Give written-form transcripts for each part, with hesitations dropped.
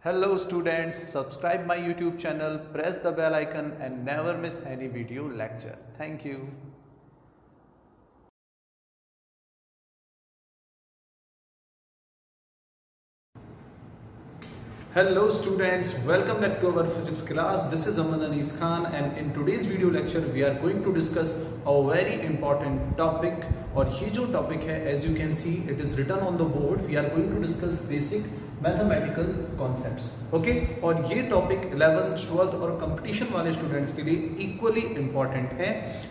Hello students, subscribe my YouTube channel, press the bell icon and never miss any video lecture. Thank you. Hello students, welcome back to our physics class. This is Aman Anis Khan and in today's video lecture we are going to discuss a very important topic. और ये जो topic है as you can see it is written on the board. We are going to discuss basic mathematical concepts okay. और ये topic 11th 12th और competition वाले students के लिए इक्वली इंपॉर्टेंट है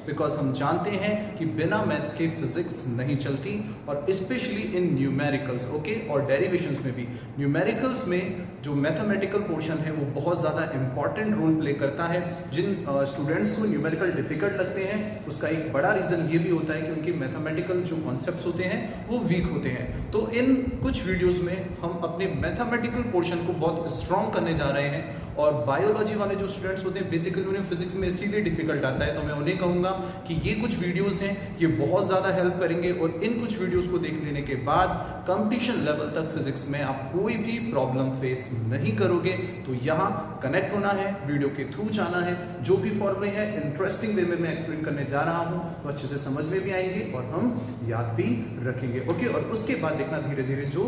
बिकॉज हम जानते हैं कि बिना मैथ्स के फिजिक्स नहीं चलती और स्पेशली इन न्यूमेरिकल्स ओके और डेरिवेशंस में भी। न्यूमेरिकल्स में जो मैथमेटिकल पोर्शन है वो बहुत ज़्यादा इंपॉर्टेंट रोल प्ले करता है। जिन स्टूडेंट्स को न्यूमेरिकल डिफिकल्ट लगते हैं उसका एक बड़ा रीज़न ये भी होता है कि उनकी मैथमेटिकल जो कॉन्सेप्ट्स होते हैं वो वीक होते हैं। तो इन कुछ वीडियोज़ में हम अपने मैथमेटिकल पोर्शन को बहुत स्ट्रॉन्ग करने जा रहे हैं। और बायोलॉजी वाले जो स्टूडेंट्स होते हैं बेसिकली उन्हें फिजिक्स में इसीलिए डिफिकल्ट आता है, तो मैं उन्हें कहूँगा कि ये कुछ वीडियोस हैं ये बहुत ज़्यादा हेल्प करेंगे और इन कुछ वीडियोस को देख लेने के बाद कंपटीशन लेवल तक फिजिक्स में आप कोई भी प्रॉब्लम फेस नहीं करोगे। तो यहाँ कनेक्ट होना है, वीडियो के थ्रू जाना है, जो भी फॉर्मूले हैं इंटरेस्टिंग वे में मैं एक्सप्लेन करने जा रहा हूँ तो अच्छे से समझ में भी आएंगे और हम याद भी रखेंगे ओके। और उसके बाद देखना धीरे धीरे जो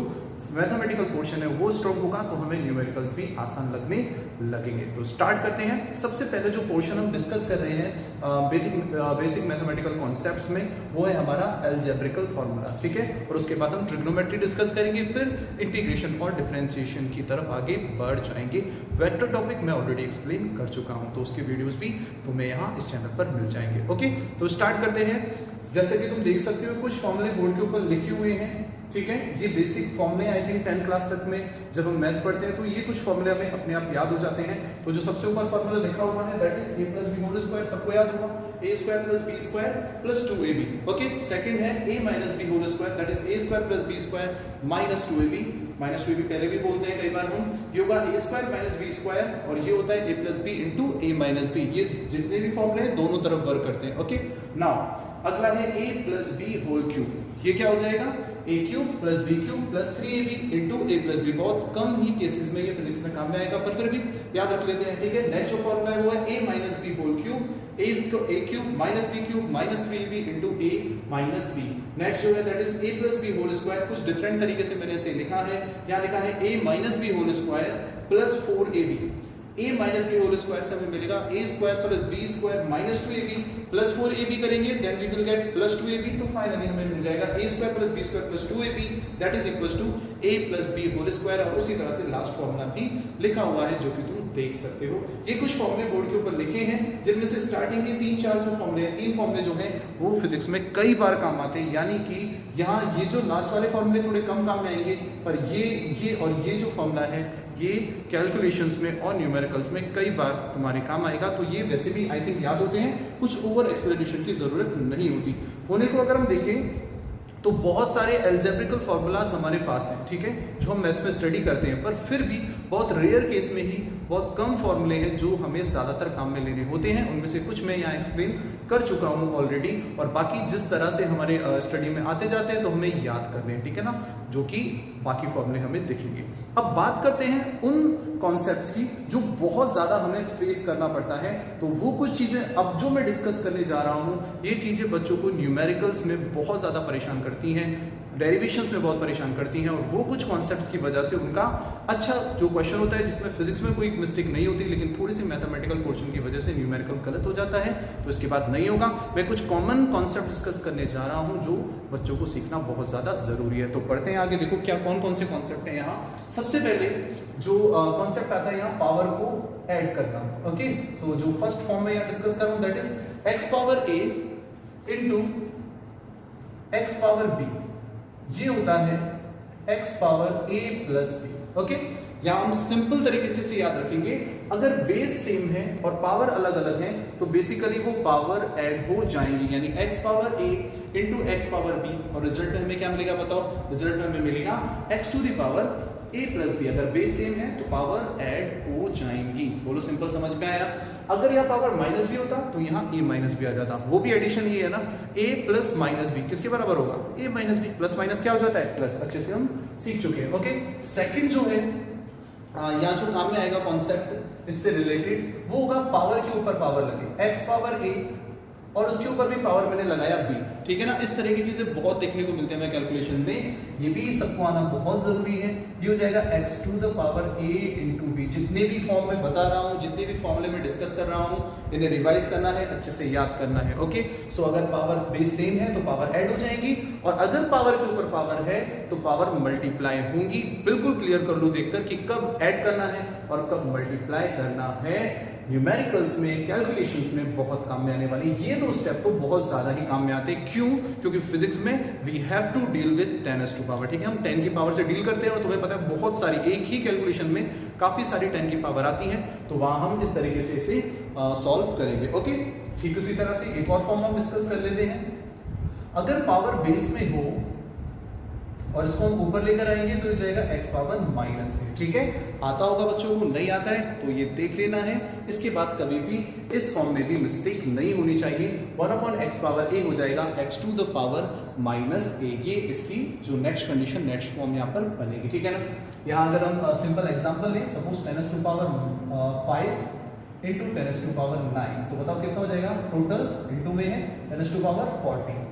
मैथमेटिकल पोर्शन है वो स्ट्रॉन्ग होगा तो हमें न्यूमेरिकल्स भी आसान लगने लगेंगे। तो स्टार्ट करते हैं। सबसे पहले जो पोर्शन हम डिस्कस कर रहे हैं बेसिक मैथमेटिकल कॉन्सेप्ट्स में वो है हमारा अलजेब्रिकल फॉर्मूलाज, ठीक है। और उसके बाद हम ट्रिग्नोमेट्री डिस्कस करेंगे, फिर इंटीग्रेशन और डिफरेंशिएशन की तरफ आगे बढ़ जाएंगे। वेक्टर टॉपिक मैं ऑलरेडी एक्सप्लेन कर चुका हूँ तो उसके वीडियोज भी तुम्हें यहाँ इस चैनल पर मिल जाएंगे ओके। तो स्टार्ट करते हैं। जैसे कि तुम देख सकते हो कुछ फॉर्मूले बोर्ड के ऊपर लिखे हुए हैं, ठीक है। ये बेसिक फॉर्मूले आई थिंक 10th क्लास तक में जब हम मैथ्स पढ़ते हैं तो ये कुछ फॉर्मूले हमें अपने आप याद हो जाते हैं। तो जो सबसे ऊपर फॉर्मूला लिखा हुआ है that is a + b whole square, सबको याद होगा a² + b² + 2ab okay. Second है a - b whole square that is a² + b² - 2ab। -2ab पहले भी बोलते हैं कई बार हम, ये होगा a² - b² और ये होता है a + b * a - b। ये जितने भी फॉर्मूले हैं दोनों तरफ वर्क करते हैं ओके। नाउ अगला है a + b होल क्यूब, ये क्या हो जाएगा a³ + b³ + 3ab * a + b। बहुत कम ही केसेस में ये फिजिक्स में काम में आएगा पर फिर भी याद रख लेते हैं, ठीक है। नेक्स्ट जो फॉर्मूला है वो है a - b whole cube, a³ - b³ - 3ab * a - b। Next जो है that is a + b whole square. कुछ डिफरेंट तरीके से मैंने इसे लिखा है, यहाँ लिखा है a - b whole square + 4ab। a - b whole square से हमें मिलेगा a² + b² - 2ab + 4ab करेंगे then we will get +2ab। तो फाइनली हमें मिल जाएगा a² + b² + 2ab that is equals to a + b whole square. और उसी तरह से लास्ट फॉर्मूला भी लिखा हुआ है जो कि तुम देख सकते हो। ये कुछ फॉर्मूले बोर्ड के ऊपर लिखे हैं जिनमें से स्टार्टिंग के 3-4 जो फॉर्मूले हैं, 3 फॉर्मूले जो हैं वो फिजिक्स में कई बार काम आते हैं। यानी कि यहाँ ये जो लास्ट वाले फॉर्मूले थोड़े कम काम में आएंगे पर ये और ये जो फॉर्मूला है ये कैलकुलेशंस में और न्यूमेरिकल्स में कई बार तुम्हारे काम आएगा। तो ये वैसे भी आई थिंक याद होते हैं, कुछ ओवर एक्सप्लेनेशन की जरूरत नहीं होती। होने को अगर हम देखें तो बहुत सारे अलजेब्रिकल फॉर्मूलाज हमारे पास हैं, ठीक है, जो हम मैथ्स में स्टडी करते हैं। पर फिर भी बहुत रेयर केस में ही बहुत कम फॉर्मूले हैं जो हमें ज़्यादातर काम में लेने होते हैं। उनमें से कुछ मैं यहाँ एक्सप्लेन कर चुका हूँ ऑलरेडी और बाकी जिस तरह से हमारे स्टडी में आते जाते हैं तो हमें याद करने हैं, ठीक है ना, जो कि बाकी फॉर्मूले हमें दिखेंगे। अब बात करते हैं उन कॉन्सेप्ट्स की जो बहुत ज़्यादा हमें फेस करना पड़ता है। तो वो कुछ चीज़ें अब जो मैं डिस्कस करने जा रहा हूँ ये चीज़ें बच्चों को न्यूमेरिकल्स में बहुत ज़्यादा परेशान करती हैं, डेरिवेशंस में बहुत परेशान करती हैं। और वो कुछ कॉन्सेप्ट्स की वजह से उनका अच्छा जो क्वेश्चन होता है जिसमें फिजिक्स में कोई मिस्टेक नहीं होती लेकिन थोड़ी सी मैथमेटिकल पोर्शन की वजह से न्यूमेरिकल गलत हो जाता है, तो इसके बाद नहीं होगा। मैं कुछ कॉमन कॉन्सेप्ट डिस्कस करने जा रहा हूँ जो बच्चों को सीखना बहुत ज़्यादा ज़रूरी है। तो पढ़ते हैं आगे, देखो क्या कौन से कॉन्सेप्ट हैं यहाँ। सबसे पहले जो कॉन्सेप्ट आता है यहाँ पावर को ऐड करना ओके। सो जो फर्स्ट फॉर्म में यहाँ डिस्कस कर रहा हूँ that is x⁴a into x⁴b। ये होता है x⁴a + b ओके। यहाँ हम सिंपल तरीके से इसे याद रखेंगे। अगर बेस सेम है और पावर अलग अलग है तो बेसिकली वो पावर ऐड हो जाएंगी, यानी x⁴a इंटू x⁴b। और रिजल्ट में हमें क्या मिलेगा बताओ, रिजल्ट में हमें मिलेगा x⁴a + b। अगर बेस सेम है तो पावर ऐड हो जाएंगी। बोलो सिंपल समझ में आया। अगर यहाँ पावर -b होता तो यहाँ a - b आ जाता, वो भी एडिशन ही है ना। a + -b किसके बराबर होगा, a - b। प्लस माइनस क्या हो जाता है, प्लस। अच्छे से हम सीख चुके हैं ओके। सेकंड जो है यहाँ जो काम में आएगा कॉन्सेप्ट इससे रिलेटेड वो होगा पावर के ऊपर पावर लगे, x पावर a और उसके ऊपर भी पावर मैंने लगाया b, ठीक है ना। इस तरह की चीजें बहुत देखने को मिलते हैं हमें कैलकुलेशन में, ये भी सबको आना बहुत जरूरी है। ये हो जाएगा x to the power a into b। जितने भी फॉर्म में बता रहा हूँ, जितने भी फॉर्मूले में डिस्कस कर रहा हूँ, इन्हें रिवाइज करना है, अच्छे से याद करना है। ओके, सो अगर पावर बेस सेम है तो पावर ऐड हो जाएंगी, और अगर पावर के ऊपर पावर है तो पावर मल्टीप्लाई होंगी। बिल्कुल क्लियर कर लो देखकर कि कब ऐड करना है और कब मल्टीप्लाई करना है। न्यूमेरिकल्स में, कैलकुलेशंस में बहुत काम में आने वाली ये दो स्टेप तो बहुत ज्यादा ही काम में आते हैं। क्यों? क्योंकि फिजिक्स में we have to deal with 10 to power, ठीक है। हम 10 की पावर से डील करते हैं और तुम्हें पता है बहुत सारी, एक ही कैलकुलेशन में काफी सारी 10 की पावर आती है, तो वहां हम इस तरीके से इसे सॉल्व करेंगे। ओके, ठीक उसी तरह से एक और फॉर्म हम डिस्कस कर लेते हैं। अगर पावर बेस में हो और इसको हम ऊपर लेकर आएंगे तो हो जाएगा x पावर माइनस है, ठीक है। आता होगा बच्चों को, नहीं आता है तो ये देख लेना है। इसके बाद कभी भी इस फॉर्म में भी मिस्टेक नहीं होनी चाहिए। 1/x पावर a हो जाएगा x to the power minus a, ये इसकी जो नेक्स्ट कंडीशन, नेक्स्ट फॉर्म यहाँ पर बनेगी, ठीक है ना। यहाँ अगर हम सिंपल एग्जांपल लें, suppose 10 to power 5 into 10 to power 9, तो बताओ कितना हो जाएगा टोटल, इंटू में है 10 to power 40।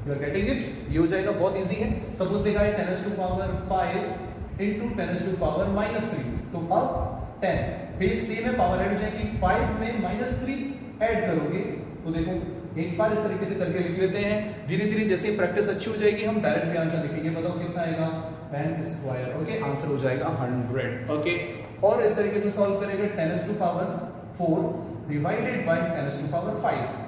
You are getting it, ये हो जाएगा, बहुत इजी है। सपोज देखा है 10 to power 5 into 10 to power minus 3, तो अब 10 बेस सेम है, पावर ऐड हो जाएगी, 5 में माइनस 3 ऐड करोगे तो देखो एक बार इस तरीके से करके लिख लेते हैं। धीरे धीरे जैसे प्रैक्टिस अच्छी हो जाएगी हम डायरेक्ट भी आंसर लिखेंगे। बताओ कितना आएगा, 10 स्क्वायर, ओके, आंसर हो जाएगा 100, ओके। और इस तरीके से सॉल्व करेंगे 10 to power 4 divided by 10 to power 5,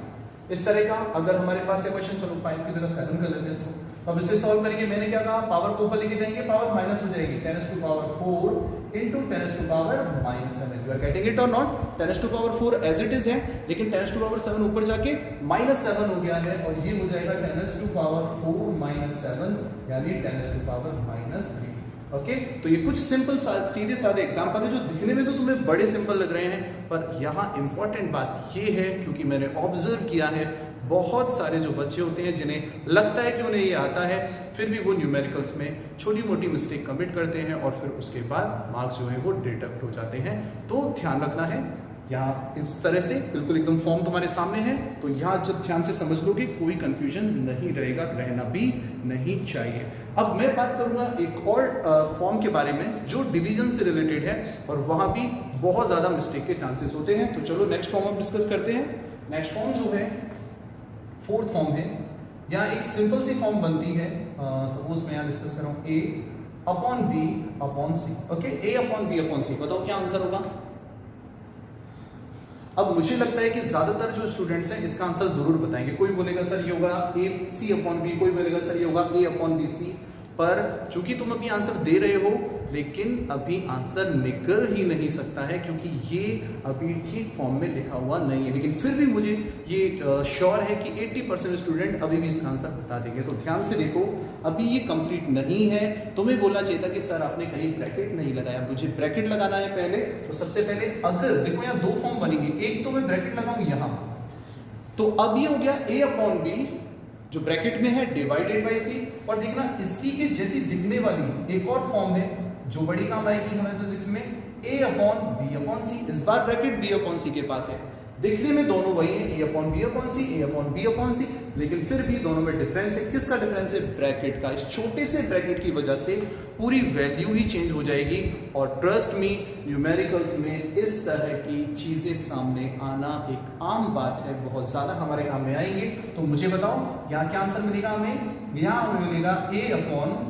इस तरह का। अगर हमारे पास है क्वेश्चन, चलो 5 की जगह 7 कर लेते हैं इसको। अब इसे सॉल्व करेंगे, मैंने क्या कहा, पावर को ऊपर लेके जाएंगे, पावर माइनस हो जाएगी, 10 to power 4 into 10 to power minus 7। You are getting it or not? 10 to power 4 as it is है, लेकिन 10 टू पावर 7 ऊपर जाके माइनस 7 हो गया है, और ये हो जाएगा 10 टू पावर 4 माइनस 7, यानी 10 टू पावर माइनस 3। ओके, तो ये कुछ सिंपल सीधे साधे एग्जांपल है जो दिखने में तो तुम्हें बड़े सिंपल लग रहे हैं, पर यहाँ इंपॉर्टेंट बात ये है, क्योंकि मैंने ऑब्जर्व किया है बहुत सारे जो बच्चे होते हैं जिन्हें लगता है कि उन्हें ये आता है, फिर भी वो न्यूमेरिकल्स में छोटी मोटी मिस्टेक कमिट करते हैं और फिर उसके बाद मार्क्स जो है वो डिडक्ट हो जाते हैं। तो ध्यान रखना है, यहाँ इस तरह से बिल्कुल एकदम फॉर्म तुम्हारे सामने है, तो यहाँ जब ध्यान से समझ लोगे कोई कंफ्यूजन नहीं रहेगा, रहना भी नहीं चाहिए। अब मैं बात करूंगा एक और फॉर्म के बारे में जो डिवीजन से रिलेटेड है, और वहां भी बहुत ज्यादा मिस्टेक के चांसेस होते हैं। तो चलो नेक्स्ट फॉर्म हम डिस्कस करते हैं। नेक्स्ट फॉर्म जो है फोर्थ फॉर्म है। यहाँ एक सिंपल सी फॉर्म बनती है, सपोज मैं यहाँ डिस्कस कर रहा हूँ a upon b upon c, okay, a upon b upon c। बताओ क्या आंसर होगा। अब मुझे लगता है कि ज्यादातर जो स्टूडेंट्स हैं इसका आंसर जरूर बताएंगे। कोई बोलेगा सर ये होगा a c अपॉन b, कोई बोलेगा सर ये होगा a अपॉन b c। पर चूंकि तुम अभी आंसर दे रहे हो, लेकिन अभी आंसर निकल ही नहीं सकता है, क्योंकि ये अभी ठीक फॉर्म में लिखा हुआ नहीं है। लेकिन फिर भी मुझे ये श्योर है कि 80% स्टूडेंट अभी भी इसका आंसर बता देंगे। तो ध्यान से देखो, अभी ये कंप्लीट नहीं है। तुम्हें बोलना चाहिए था कि सर आपने कहीं ब्रैकेट नहीं लगाया, मुझे ब्रैकेट लगाना है पहले। तो सबसे पहले अगर देखो यहाँ दो फॉर्म बनेंगे, एक तो मैं ब्रैकेट लगाऊंगी यहाँ, तो अब ये हो गया a अपॉन बी जो ब्रैकेट में है डिवाइडेड बाई सी। और देखना इसी के जैसी दिखने वाली एक और फॉर्म है जो बड़ी काम आएगी हमें फिजिक्स में, a upon B upon C. इस बार ब्रैकेट b अपॉन सी के पास है, देखने में दोनों वही है, a upon B upon C, a upon B upon C, लेकिन फिर भी दोनों में डिफरेंस है। किसका डिफरेंस है? ब्रैकेट का। इस छोटे से ब्रैकेट की वजह से पूरी वैल्यू ही चेंज हो जाएगी। और ट्रस्ट मी, न्यूमेरिकल्स में इस तरह की चीजें सामने आना एक आम बात है, बहुत ज्यादा हमारे काम में आएंगे। तो मुझे बताओ यहाँ क्या आंसर मिलेगा हमें? यहाँ हमें मिलेगा a upon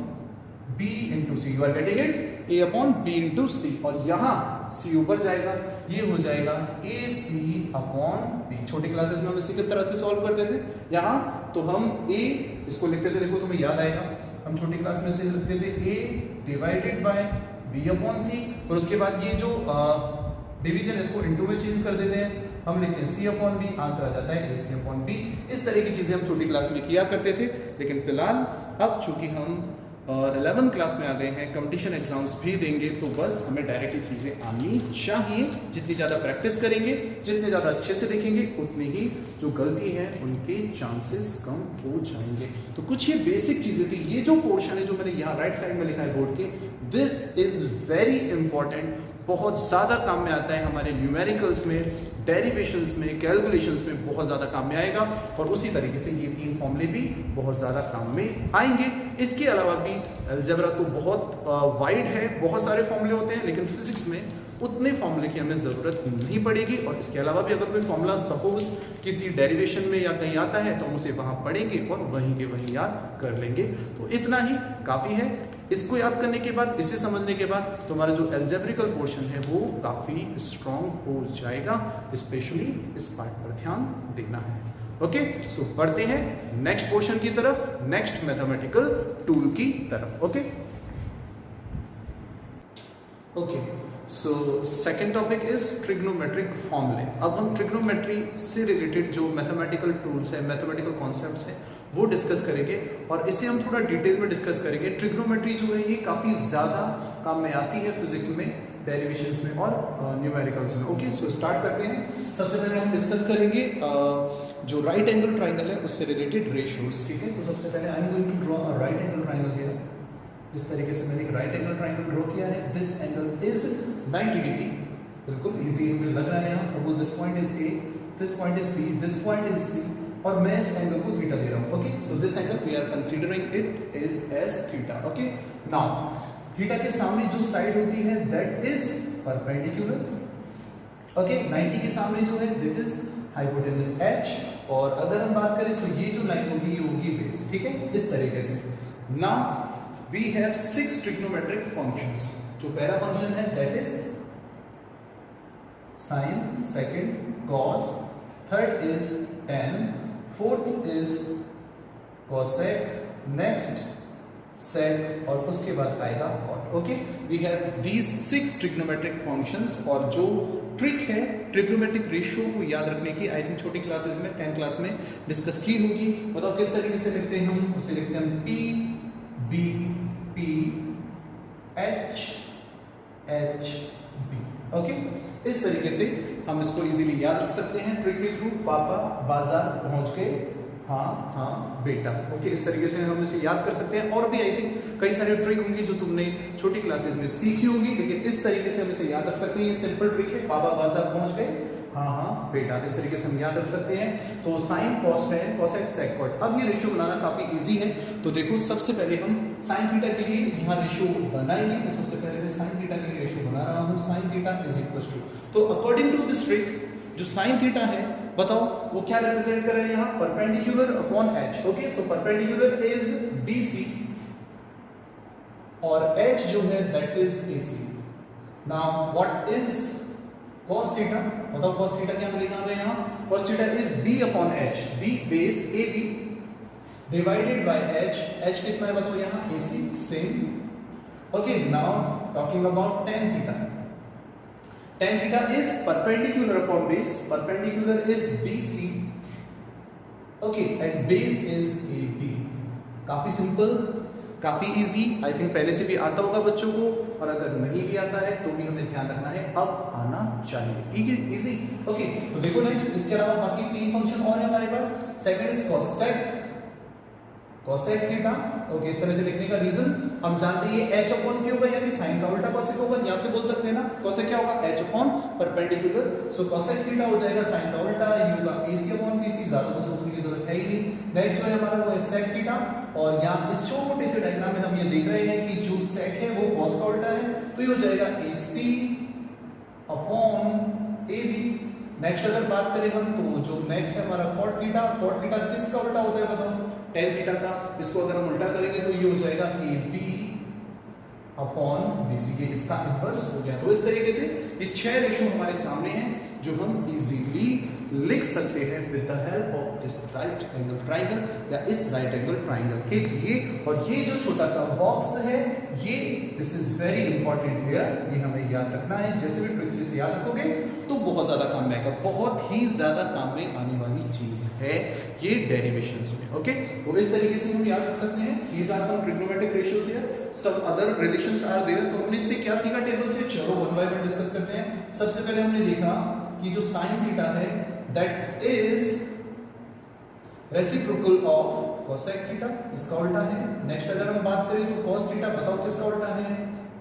b into C. You are getting it? a upon b into C, और यहाँ c ऊपर जाएगा, ये हो जाएगा ac अपॉन b। छोटी क्लासेस में हम इसी किस तरह से सॉल्व करते थे, यहाँ तो हम a इसको लिखते थे, देखो तुम्हें याद आएगा, हम छोटी क्लास में से लिखते थे a divided by b upon c, और उसके बाद ये जो डिवीजन इसको इनटू में चेंज कर देते हैं, हम लिखते हैं c अपॉन b, आंसर आ जाता है ac अपॉन b। इस तरह की चीजें हम छोटी क्लास में किया करते थे, लेकिन फिलहाल अब चूंकि हम 11th क्लास में आ गए हैं, कंपटीशन एग्जाम्स भी देंगे, तो बस हमें डायरेक्टली चीज़ें आनी चाहिए। जितनी ज़्यादा प्रैक्टिस करेंगे, जितने ज़्यादा अच्छे से देखेंगे, उतनी ही जो गलती है उनके चांसेस कम हो जाएंगे। तो कुछ ये बेसिक चीज़ें थी। ये जो पोर्शन है जो मैंने यहाँ राइट साइड में लिखा है बोर्ड के, दिस इज वेरी इंपॉर्टेंट, बहुत ज़्यादा काम में आता है हमारे न्यूमेरिकल्स में, डेरिवेशंस में, कैलकुलेशंस में बहुत ज़्यादा काम में आएगा। और उसी तरीके से ये 3 फॉर्मूले भी बहुत ज़्यादा काम में आएंगे। इसके अलावा भी अलजेब्रा तो बहुत वाइड है, बहुत सारे फॉर्मूले होते हैं, लेकिन फिजिक्स में उतने फॉर्मूले की हमें ज़रूरत नहीं पड़ेगी। और इसके अलावा भी अगर कोई फॉर्मूला सपोज किसी डेरिवेशन में या कहीं आता है तो हम उसे वहाँ पढ़ेंगे और वहीं के वहीं याद कर लेंगे। तो इतना ही काफ़ी है। इसको याद करने के बाद, इसे समझने के बाद तुम्हारा जो एल्जेब्रिकल पोर्शन है वो काफ़ी स्ट्रॉन्ग हो जाएगा। स्पेशली इस पार्ट पर ध्यान देना है। ओके, सो बढ़ते हैं नेक्स्ट पोर्शन की तरफ, नेक्स्ट मैथमेटिकल टूल की तरफ। Okay, so second topic is trigonometric फॉर्मूले। अब हम ट्रिग्नोमेट्री से रिलेटेड जो मैथमेटिकल टूल्स हैं, मैथमेटिकल कॉन्सेप्ट्स हैं, वो डिस्कस करेंगे और इसे हम थोड़ा डिटेल में डिस्कस करेंगे। ट्रिग्नोमेट्री जो है ये काफ़ी ज़्यादा काम में आती है फिजिक्स में, डेरिवेशंस में और न्यूमेरिकल्स में। ओके, सो स्टार्ट करते हैं। सबसे पहले हम डिस्कस करेंगे जो राइट एंगल ट्राइंगल है उससे रिलेटेड रेशियोज। ठीक है, तो सबसे पहले I am going to draw a right angle triangle here. इस तरीके से मैंने एक राइट एंगल ट्राइंगल ड्रॉ किया है। दिस एंगल इज 90 डिग्री, बिल्कुल इजी मुझे लग रहा है यहाँ। Suppose this point is A, this point is B, this point is C, और मैं इस एंगल को थीटा दे रहा हूँ। Okay, so this angle we are considering it is as theta. Okay, now theta के सामने जो साइड होती है दैट इज परपेंडिकुलर। ओके, 90 के सामने जो है दैट इज हाइपोटेनस h, और अगर हम बात करें तो ये जो लाइन होगी ये होगी बेस। ठीक है, इस तरीके से। Now we have 6 trigonometric functions. जो पहला फंक्शन है that is sine, second cos, third is tan, fourth is cosec, next sec, और उसके बाद आएगा cot। Okay, we have these 6 trigonometric functions. और जो ट्रिक है ट्रिग्नोमेट्रिक रेशियो को याद रखने की, आई थिंक छोटी क्लासेस में 10th क्लास में डिस्कस की होगी। बताओ किस तरीके से लिखते हैं हम? उसे लिखते हैं P B P H H B। Okay, इस तरीके से हम इसको इजीली याद रख सकते हैं ट्रिक के थ्रू। पापा बाजार पहुंच गए, हाँ हाँ बेटा। ओके, इस तरीके से हम इसे याद कर सकते हैं। और भी आई थिंक कई सारे ट्रिक होंगी जो तुमने छोटी क्लासेस में सीखी होंगी, लेकिन इस तरीके से हम इसे याद रख सकते हैं। ये सिंपल ट्रिक है, पापा बाजार पहुंच गए, हाँ हाँ बेटा। इस तरीके से हम याद रख सकते हैं। तो साइन, कॉस, टैन, कोसेक, सेक, कॉट। अब ये रेशियो बनाना काफी इजी है। तो देखो, सबसे पहले हम साइन थीटा के लिए यहाँ रेशियो बनाएंगे। तो सबसे पहले मैं साइन थीटा के लिए रेशियो बना रहा हूँ। Sine theta is equal to, तो अकॉर्डिंग टू दिस ट्रिक जो साइन थीटा है, बताओ वो क्या रिप्रेजेंट कर रहे हैं यहाँ? Perpendicular upon H. Okay, so perpendicular is BC और h जो है that is AC। Now what is cos theta? बताओ cos थीटा क्या लिखा है यहाँ? cos theta is B upon H, B base AB divided by H। H कितना है बताओ यहाँ? AC, same. Okay, now talking about tan theta. tan theta is perpendicular upon base, perpendicular is BC, okay, and base is AB। काफी simple, काफी easy. I think पहले से भी आता होगा बच्चों को, और अगर नहीं भी आता है तो भी हमें ध्यान रखना है, अब आना चाहिए। इजी। ओके, तो देखो नेक्स्ट, इसके अलावा बाकी 3 फंक्शन और है हमारे पास। Second is cosec, cosec theta. Okay, इस तरह से लिखने का रीजन हम जानते हैं h अपॉन क्यू होगा, यानी साइन का उल्टा कोसेक होगा। यहां से बोल सकते हैं ना, कोसेक क्या होगा? h upon perpendicular. So cosec theta हो जाएगा साइन का उल्टा, ये होगा AC अपॉन BC। ज्यादा कुछ सोचने की जरूरत है ही नहीं। नेक्स्ट जो है हमारा वो है सेक थीटा, और यहां इस छोटे से डायग्राम में हम ये देख रहे हैं कि जो सेक है वो cos का उल्टा है, तो ये हो जाएगा AC अपॉन AB। नेक्स्ट अगर बात करें हम, तो जो नेक्स्ट है हमारा cot थीटा। cot थीटा किसका उल्टा होता है बताओ? tan थीटा का। इसको अगर हम उल्टा करेंगे तो ये हो जाएगा AB अपॉन BC के, इसका इनवर्स हो गया। तो इस तरीके से ये 6 रेशियो हमारे सामने हैं जो हम इजीली लिख सकते हैं with the help of this right angle triangle या इस राइट एंगल ट्राइंगल के लिए। और ये जो छोटा सा बॉक्स है, ये this is very important here, ये हमें याद रखना है। जैसे भी ट्रिक्स से याद रखोगे तो बहुत ज्यादा काम में आएगा, बहुत ही ज्यादा काम में आने वाली चीज है ये डेरिवेशंस में। ओके, तो इस तरीके से हम याद रख सकते हैं। These are some trigonometric ratios here, some other relations are there। तो हमने इससे क्या सीखा टेबल से, चलो वन बाय वन डिस्कस करते हैं। सबसे पहले हमने देखा कि जो साइन थीटा है that is reciprocal of cosec theta, इसका उल्टा है। नेक्स्ट अगर हम बात करें तो cos थीटा, बताओ किसका उल्टा है,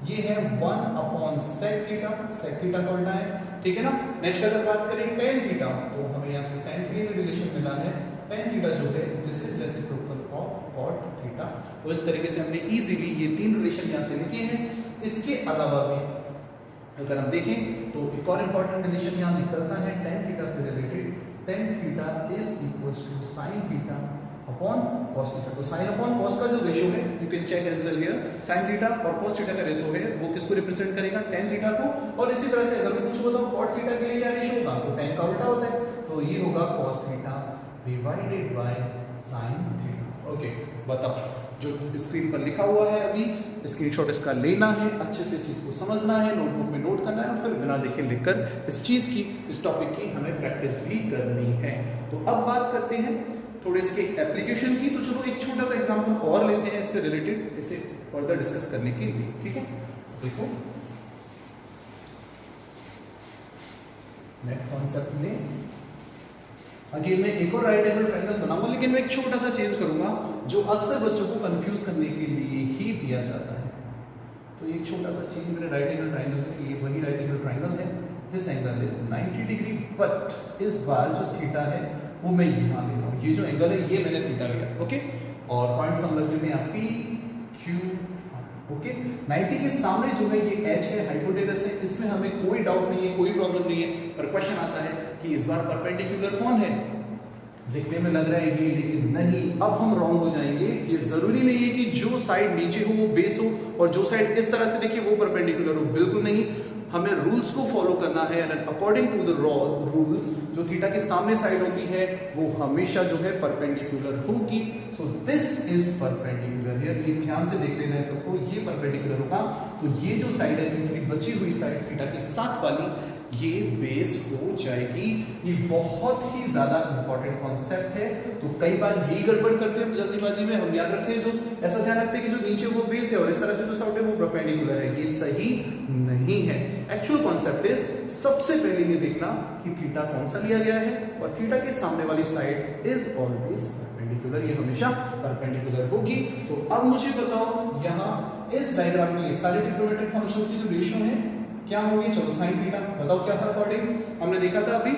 ये है 1 upon sec theta, sec theta का उल्टा है, ठीक है ना। नेक्स्ट अगर बात करें tan थीटा, तो हमें यहां से tan के लिए रिलेशन मिला है, tan थीटा जो है this is reciprocal of cot theta. तो इस तरीके से हमने इजीली ये तीन रिलेशन यहां से लिखे हैं। इसके अलावा भी अगर हम देखें तो एक और इंपॉर्टेंट रिलेशन यहां निकलता है tan थीटा से related, tan theta is equals to sin theta upon cos theta. तो sin अपॉन cos का जो रेशियो है, you can check as well here, sin theta और cos थीटा का रेशियो है वो किसको रिप्रेजेंट करेगा, tan थीटा को। और इसी तरह से अगर मैं कुछ बताऊं cot थीटा के लिए क्या रेशियो होगा, तो tan का उल्टा होता है, तो ये होगा cos theta divided by sin theta. Okay, बताओ जो स्क्रीन पर लिखा हुआ है अभी स्क्रीनशॉट इसका लेना है, अच्छे से इस चीज को समझना है, नोटबुक में नोट करना है और फिर बिना देखे लिखकर इस चीज की, इस टॉपिक की हमें प्रैक्टिस भी करनी है। तो अब बात करते हैं थोड़े इसके एप्लीकेशन की। तो चलो एक छोटा सा एग्जांपल और लेते हैं इससे रिलेटेड, इसे फर्दर डिस्कस करने के लिए, ठीक है। देखो नेट कॉन्सेप्ट में अगेन मैं एक और राइट एंगल ट्रायंगल बनाऊंगा, लेकिन मैं एक छोटा सा चेंज करूंगा जो अक्सर बच्चों को कंफ्यूज करने के लिए ही दिया जाता है। तो एक छोटा सा चेंज मेरे राइट एंगल ट्रायंगल में, ये वही राइट एंगल ट्रायंगल है, this angle is 90 degree, but इस बार जो थीटा है वो मैं यहाँ ले रहा हूँ, ये जो एंगल है ये मैंने थीटा लिया, ओके। और पॉइंट्स हम लग देते हैं P Q R, ओके। 90 के सामने जो है ये H है, हाइपोटेनस है, इसमें हमें कोई डाउट नहीं है, कोई प्रॉब्लम नहीं है। पर क्वेश्चन आता है कि इस बार परपेंडिकुलर कौन है, देखने में लग रहा है ये, लेकिन नहीं, अब हम रॉन्ग हो जाएंगे। ये जरूरी नहीं है कि जो साइड नीचे हो वो बेस हो और जो साइड इस तरह से देखिए वो परपेंडिकुलर हो, बिल्कुल नहीं। हमें रूल्स को फॉलो करना है and according to the rules जो थीटा के सामने साइड होती है वो हमेशा जो है परपेंडिकुलर होगी। So this is perpendicular here, ये ध्यान से देख लेना है सबको, ये परपेंडिकुलर होगा। तो ये जो साइड है तीसरी बची हुई साइड थीटा के साथ वाली, ये बेस हो जाएगी। ये बहुत ही ज्यादा इंपॉर्टेंट कॉन्सेप्ट है। तो कई बार यही गड़बड़ करते हैं जल्दीबाजी में, हम याद रखते हैं, जो ऐसा ध्यान रखते हैं कि जो नीचे वो बेस है और इस तरह से जो साइड है वो परपेंडिकुलर है, ये सही नहीं है। एक्चुअल कॉन्सेप्ट इज सबसे पहले ये देखना कि थीटा कौन सा लिया गया है और थीटा के सामने वाली साइड इज ऑलवेज परपेंडिकुलर, ये हमेशा परपेंडिकुलर होगी। तो अब मुझे बताओ यहाँ इस डायग्राम में सारे ट्रिग्नोमेट्रिक फंक्शंस की जो रेशियो है क्या होगी, चलो साइन थीटा बताओ क्या था, अकॉर्डिंग हमने देखा था अभी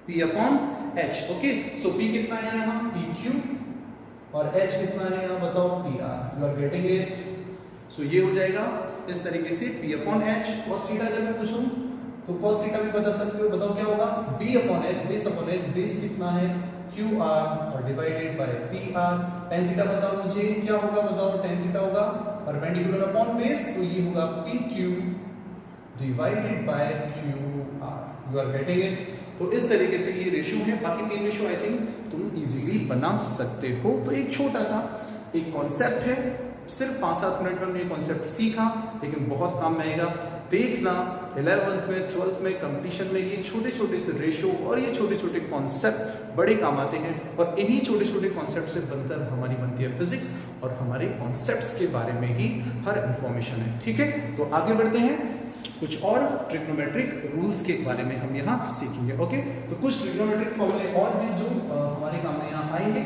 P अपॉन H, ओके। सो P कितना है यहाँ PQ और H कितना है यहाँ बताओ PR, you are getting it. So ये हो जाएगा इस तरीके से P upon H। cos theta अगर मैं पूछूं तो cos थीटा भी बता सकते हो, बताओ क्या होगा, B upon H, base upon H, base कितना है QR और divided by PR। tan theta बताओ मुझे क्या होगा, बताओ tan थीटा होगा परपेंडिकुलर अपॉन बेस, तो ये होगा PQ divided by QR, you are getting it. तो इस तरीके से ये रेशियो है, बाकी तीन रेशियो आई थिंक तुम इजीली बना सकते हो। तो एक छोटा सा एक कॉन्सेप्ट है, सिर्फ 5-7 मिनट में हमने ये कॉन्सेप्ट सीखा, लेकिन बहुत काम में आएगा। देखना 11th में 12th में कंप्लीशन में ये छोटे छोटे से रेशियो और ये छोटे छोटे कॉन्सेप्ट बड़े काम आते हैं और इन्हीं छोटे छोटे कॉन्सेप्ट से बनकर हमारी बनती है फिजिक्स और हमारे कॉन्सेप्ट्स के बारे में ही हर इंफॉर्मेशन है, ठीक है। तो आगे बढ़ते हैं, कुछ और ट्रिग्नोमेट्रिक रूल्स के बारे में हम यहाँ सीखेंगे, ओके। तो कुछ ट्रिग्नोमेट्रिक फॉर्मूले और हैं जो हमारे काम में यहाँ आएंगे।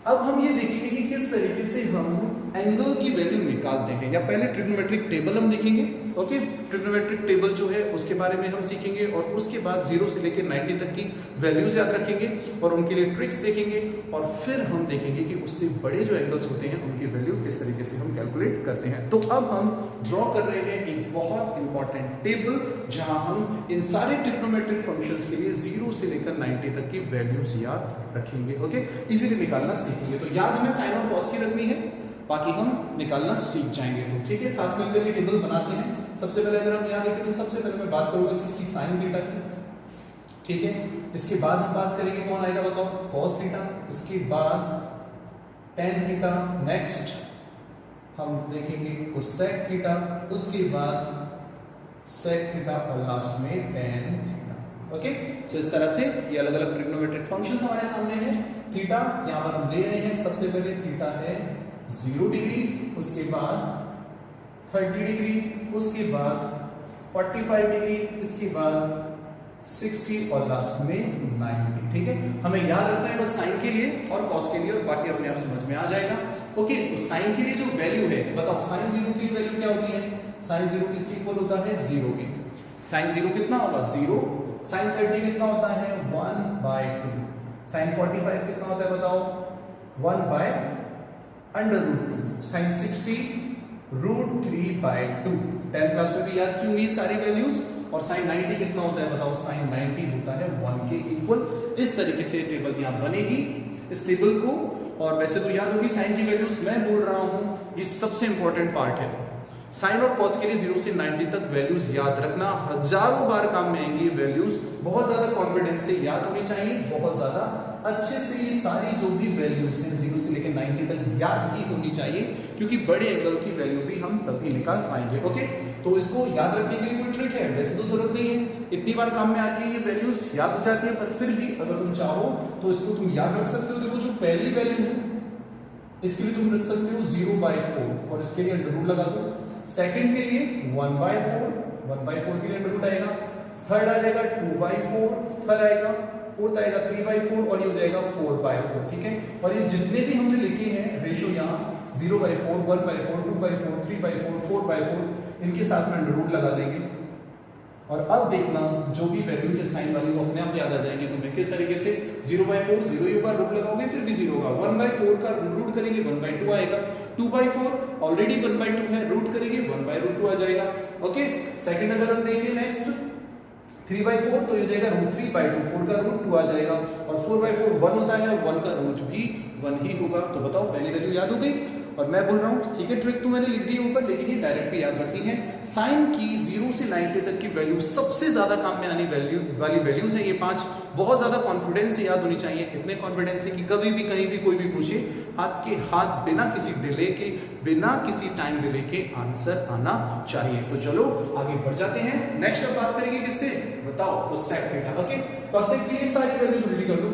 अब हम ये देखेंगे कि किस तरीके से हम एंगल की वैल्यू निकालते हैं, या पहले ट्रिग्नोमेट्रिक टेबल हम देखेंगे, ओके। ट्रिग्नोमेट्रिक टेबल जो है उसके बारे में हम सीखेंगे और उसके बाद 0 से लेकर 90 तक की वैल्यूज याद रखेंगे और उनके लिए ट्रिक्स देखेंगे और फिर हम देखेंगे कि उससे बड़े जो एंगल्स होते हैं उनकी वैल्यू किस तरीके से हम कैलकुलेट करते हैं। तो अब हम ड्रॉ कर रहे हैं एक बहुत इंपॉर्टेंट टेबल जहां हम इन सारे ट्रिग्नोमेट्रिक फंक्शंस के लिए 0 से लेकर 90 तक की वैल्यूज याद रखेंगे, ओके। इजीली निकालना सीखेंगे। तो याद हमें साइन और कॉस की रखनी है, बाकी हम निकालना सीख जाएंगे, तो ठीक है। साथ मिलकर ये टेबल बनाते हैं। सबसे पहले अगर हम यहाँ देखें तो सबसे पहले मैं बात करूंगा किसकी, साइन थीटा की। ठीक है। इसके बाद हम बात करेंगे कौन आएगा बताओ, cos थीटा, इसके बाद tan थीटा, नेक्स्ट हम देखेंगे cosec थीटा, उसके बाद sec थीटा और लास्ट में tan थीटा। ओके, तो इस तरह से ये अलग अलग ट्रिग्नोमेट्रिक फंक्शंस हमारे सामने हैं। थीटा यहां पर हम दे रहे हैं, सबसे पहले थीटा है 0 डिग्री, उसके बाद 30 डिग्री, उसके बाद 45 डिग्री, इसके बाद 60 और लास्ट में 90। ठीक है, हमें याद रखना है बस साइन के लिए और कॉस के लिए, और बाकी अपने आप समझ में आ जाएगा। ओके, तो साइन के लिए जो वैल्यू है बताओ, साइन 0 की वैल्यू क्या होती है? साइन 0 किसके इक्वल होता है? 0 के। साइन 0 कितना होगा? 0। साइन 30 कितना होता है? 1/2। साइन 45 कितना होता है बताओ? 1/√2। साइन 60 √3/2। 10th क्लास में भी याद की होंगी सारी वैल्यूज। और साइन 90 कितना होता है बताओ? साइन 90 होता है 1 के इक्वल। इस तरीके से टेबल यहां बनेगी इस टेबल को। और वैसे तो याद होगी साइन की वैल्यूज, मैं बोल रहा हूं ये सबसे इंपॉर्टेंट पार्ट है। साइन और कॉस के लिए 0 से 90 तक वैल्यूज याद रखना, हजारों बार काम में आएंगी वैल्यूज, बहुत ज्यादा कॉन्फिडेंस से याद होनी चाहिए, बहुत ज्यादा अच्छे से ये सारी जो भी वैल्यूज हैं 0 से लेकर 90 तक याद ही होनी चाहिए, क्योंकि बड़े एंगल की वैल्यू भी हम तभी निकाल पाएंगे। ओके, तो इसको याद रखने के लिए कोई ट्रिक है? वैसे तो जरूरत नहीं है, इतनी बार काम में आती है ये वैल्यूज, याद हो जाती है, पर फिर भी अगर तुम चाहो तो इसको तुम याद रख सकते हो। देखो जो पहली वैल्यू है इसके लिए तुम रख सकते हो 0/4 और इसके लिए अंडर रूट लगा दो। सेकंड के लिए 1/4, 1/4 के लिए अंडर रूट आएगा। थर्ड आ जाएगा 2/4, थर्ड आएगा, फोर्थ आएगा 3/4 और ये हो जाएगा 4/4। ठीक है, और ये जितने भी हमने लिखे हैं रेशियो यहाँ 0/4, 1/4, 2/4, 3/4, 4/4, इनके साथ में अंडर रूट लगा देंगे। और अब देखना जो भी वैल्यूज है साइन वाली वो अपने आप याद आ जाएंगे तुम्हें। किस तरीके से? 0/4 0 ही होगा, रूट लगाओगे फिर भी 0 होगा। 1/4 का रूट करेंगे 1/2 आएगा। 2/4 ऑलरेडी 1/2 है, रूट करेंगे 1/√2 आ जाएगा। ओके, सेकंड अगर हम देखें नेक्स्ट 3/4 तो ये हो जाएगा √3/2, 4 का रूट 2 आ जाएगा। और 4/4 1 होता है, 1 का रूट भी 1 ही होगा। तो बताओ पहली वैल्यू याद हो गई। और मैं बोल रहा हूं ठीक है, ट्रिक तो मैंने लिख दी ऊपर, लेकिन ये डायरेक्ट भी याद रखनी है। साइन की 0 से 90 तक की वैल्यू सबसे ज्यादा काम में आने वाली वैल्यूज है ये 5। बहुत ज्यादा कॉन्फिडेंस से याद होनी चाहिए, इतने कॉन्फिडेंस से कि कभी भी कहीं भी कोई भी पूछे हाथ के हाथ बिना किसी डिले के, बिना किसी टाइम डिले के आंसर आना चाहिए। तो चलो आगे बढ़ जाते हैं। नेक्स्ट अब बात करेंगे किससे बताओ? Cosec theta. ओके, कोसेक के लिए सारी वैल्यूज उल्टी कर दो,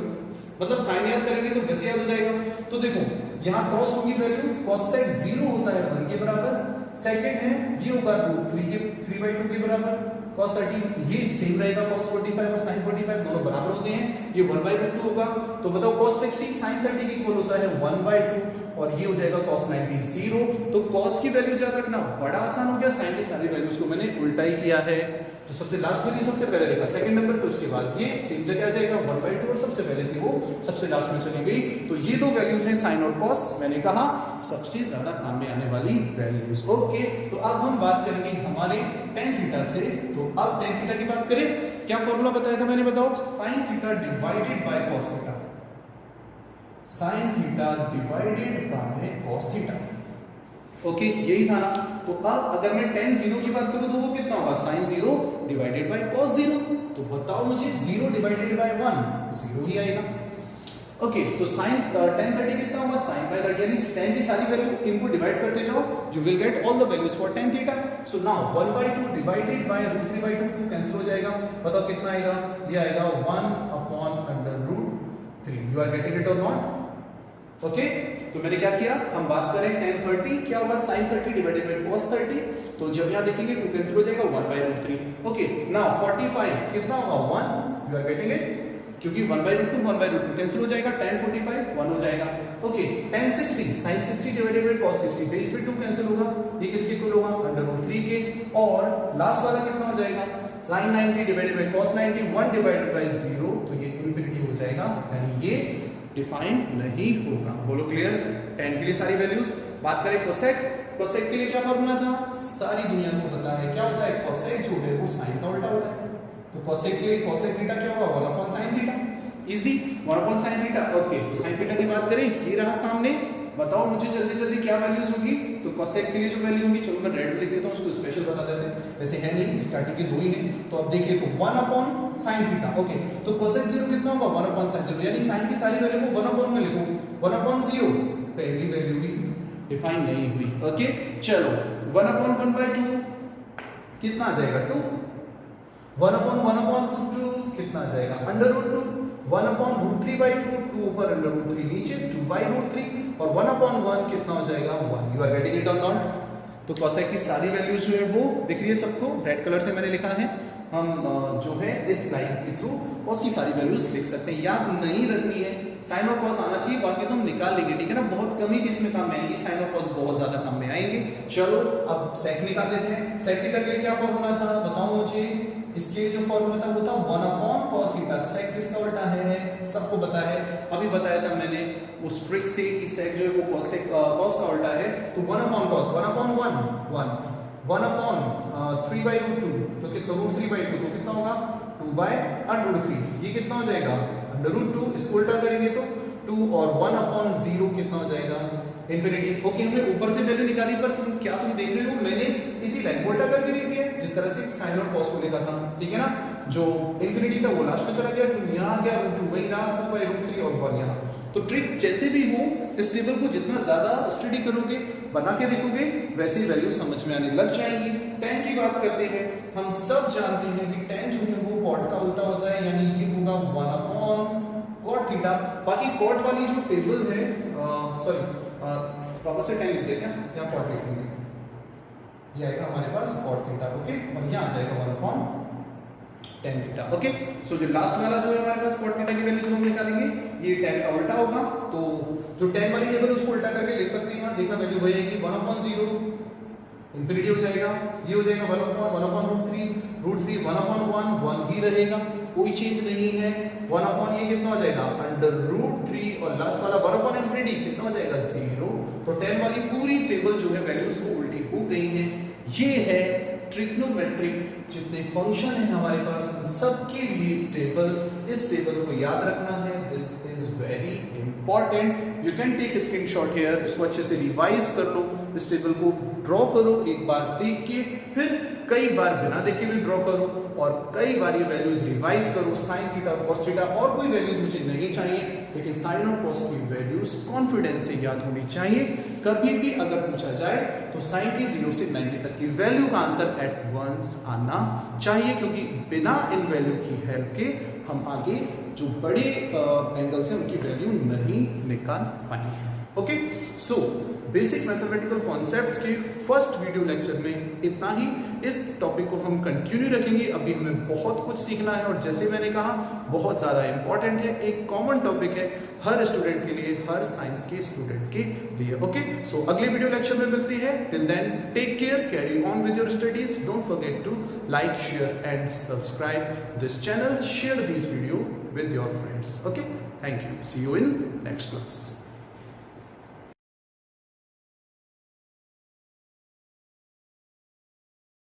मतलब साइन याद करेंगे तो वैसे याद हो जाएगा। तो देखो यहां क्रॉस होगी वैल्यू, कोसेक 0 होता है 1 के बराबर। सेकंड है ये होगा √3/2 के बराबर। cos 30 ये सेम रहेगा, cos 45 और sin 45 दोनों बराबर होते हैं, ये 1/√2 होगा। तो बताओ cos 60 sin 30 के इक्वल होता है 1/2 और ये हो जाएगा cos 90 0। तो cos की वैल्यूज याद रखना बड़ा आसान हो गया। sin की सारी वैल्यूज को मैंने उल्टा ही किया है। तो सबसे लास्ट में ये सबसे पहले देखा, सेकंड नंबर पे उसके बाद ये सेम जगह आ जाएगा 1/2 और सबसे पहले थी वो सबसे लास्ट में चली गई। तो ये दो वैल्यूज हैं sin और cos, मैंने कहा सबसे ज्यादा काम में आने वाली वैल्यूज। ओके, तो अब हम बात करेंगे हमारे tan थीटा से। तो अब tan थीटा की बात करें, क्या फॉर्मूला बताया था मैंने, बताओ? sin theta divided by cos theta. sin theta divided by cos theta. Okay, यही था ना। तो अब अगर मैं tan 0 की बात करूं तो वो कितना होगा? sin 0 divided by cos 0। तो बताओ मुझे 0 डिवाइडेड बाय 1 0 ही आएगा। ओके, सो sin tan 30 कितना होगा? sin बाय 30, यानी tan की सारी वैल्यू इनको डिवाइड करते जाओ, you will get all the values for tan theta. So now 1/2 divided by √3/2 2 cancel हो जाएगा। बताओ कितना आएगा? ये आएगा 1/√3। You are getting it or not? Okay, तो मैंने क्या किया, हम बात करें tan 30 क्या होगा? sin 30 divided by cos 30। तो जब यहां देखेंगे 2 कैंसिल हो जाएगा, 1/√3। ओके, नाउ 45 कितना होगा? 1। यू आर गेटिंग इट, क्योंकि 1/√2 1/√2 कैंसिल हो जाएगा, tan 45 1 हो जाएगा। Okay, tan 60 sin 60 divided by cos 60, base पे 2 कैंसिल होगा, ये किसके इक्वल होगा? √3 के। और लास्ट वाला कितना हो जाएगा? sin 90 divided by cos 90 1 divided by 0, तो ये इंफिनिटी हो जाएगा, यानी ये डिफाइन नहीं होगा। बोलो क्लियर? tan के लिए सारी वैल्यूज। बात करें कोसेक, कोसेक के लिए क्या फॉर्मूला था? सारी दुनिया को पता है, क्या होता है? कोसेक जो है वो साइन का उल्टा होता है। तो कोसेक के लिए कोसेक थीटा क्या होगा? 1/sin theta. Easy, 1/sin theta. Okay, तो sin थीटा की बात करें, ये रहा सामने, बताओ मुझे जल्दी जल्दी क्या वैल्यूज होंगी। तो कोसेक के लिए जो वैल्यू होंगी, चलो मैं रेड में लिख देता हूँ, उसको स्पेशल बता देते हैं, वैसे है नहीं, स्टार्टिंग के 2 ही हैं। तो अब देखिए तो 1 अपॉन sin थीटा, ओके। तो कोसेक 0 कितना होगा 1 अपॉन sin 0, यानी sin की सारी वैल्यू को 1 अपॉन में लिखो, 1 अपॉन 0 पहली वैल्यू ही डिफाइन नहीं हुई, ओके। चलो 1 अपॉन 1/2 कितना आ जाएगा 2, 1 अपॉन √2 कितना आ जाएगा √2, 1 अपॉन √3/2, 2 ऊपर √3 नीचे 2/√3 और 1 अपॉन 1 कितना हो जाएगा 1। You are getting it or not. तो कोसेक की सारी वैल्यूज जो है वो दिख रही है सबको, रेड कलर से मैंने लिखा है। हम जो है इस लाइन के थ्रू उसकी सारी वैल्यूज लिख सकते हैं, याद नहीं रखनी है। साइन और कॉस आना चाहिए, बाकी तो हम निकाल लेंगे, ठीक है ना। बहुत कम ही केस में काम में आएंगे, साइन और कॉस बहुत ज्यादा काम में आएंगे। चलो अब सेक निकाल लेते हैं। सेक थीटा के लिए क्या फॉर्मूला था बताओ मुझे। इसके जो फॉर्मूला था वो था 1 अपॉन cos थीटा। सेक किसका उल्टा है सबको पता है, अभी बताया था मैंने उस ट्रिक से कि सेक जो है वो cos का उल्टा है। तो 1 अपॉन cos, 1 अपॉन 1 अपॉन 3/√2, तो कितना √3/2, तो कितना होगा 2/√3। ये कितना हो जाएगा √2, इसको उल्टा करेंगे तो 2 और 1 अपॉन 0 कितना हो जाएगा इंफिनिटी। ओके, हमने ऊपर से वैल्यू निकाली, पर तुम देख रहे हो मैंने इसी लाइन को उल्टा करके लिख दिया जिस तरह से साइन और कॉस को लिखा था, ठीक है ना। जो इंफिनिटी था वो लास्ट में चला गया, 2 यहां आ गया, √2 वही रहा, 2/√3 और 1 यहां। तो ट्रिक जैसे भी हो, इस टेबल को जितना ज्यादा स्टडी करोगे, बना के देखोगे, वैसे ही वैल्यू समझ में आने लग जाएंगी। tan की बात करते हैं, हम सब जानते हैं कि tan जो है वो cot का उल्टा होता है, यानी ये होगा 1 अपॉन cot थीटा। बाकी cot वाली जो टेबल है, वापस से tan लिख दिया क्या, यहाँ cot लिखेंगे, ये आएगा हमारे पास cot थीटा, ओके, और यहाँ आ जाएगा 1 अपॉन tan थीटा, ओके। सो जो लास्ट वाला जो है हमारे पास cot थीटा की वैल्यू जो हम निकालेंगे, ये tan का उल्टा होगा। तो जो tan वाली टेबल उसको उल्टा करके लिख सकते हैं, देखना वैल्यू वही आएगी 1 अपॉन 0 इंफिनिटी हो जाएगा, ये हो जाएगा 1 अपॉन √3 1 अपॉन 1 ही रहेगा, कोई चीज नहीं है। 1 अपॉन ये कितना हो जाएगा √3 और लास्ट वाला 1 अपॉन इंफिनिटी कितना हो जाएगा 0। तो tan वाली पूरी टेबल जो है वैल्यूज को उल्टी हो गई है। ये है ट्रिग्नोमेट्रिक जितने फंक्शन है हमारे पास सबके लिए टेबल। इस टेबल को याद रखना है, this is very important. You can take screenshot here, इसको अच्छे से रिवाइज कर लो, इस टेबल को ड्रॉ करो, एक बार देख के, फिर कई बार बिना देखे भी ड्रॉ करो और कई बार ये वैल्यूज रिवाइज करो। साइन थीटा, कॉस थीटा और कोई वैल्यूज मुझे नहीं चाहिए, लेकिन साइन और कॉस की वैल्यूज कॉन्फिडेंस से याद होनी चाहिए। कभी भी अगर पूछा जाए तो साइन की 0 से 90 तक की वैल्यू का आंसर एट वंस आना चाहिए, क्योंकि बिना इन वैल्यू की हेल्प के हम आगे जो बड़े एंगल्स हैं उनकी वैल्यू नहीं निकाल पाएंगे। Okay, so basic mathematical concepts के फर्स्ट वीडियो लेक्चर में इतना ही। इस टॉपिक को हम कंटिन्यू रखेंगे, अभी हमें बहुत कुछ सीखना है और जैसे मैंने कहा बहुत ज़्यादा इंपॉर्टेंट है, एक कॉमन टॉपिक है हर स्टूडेंट के लिए, हर साइंस के स्टूडेंट के लिए। ओके, सो अगले वीडियो लेक्चर में मिलती है। Till then take care, carry on with your studies, don't forget to like, share and subscribe this channel, share this video with your friends. Okay, thank you, see you in next class.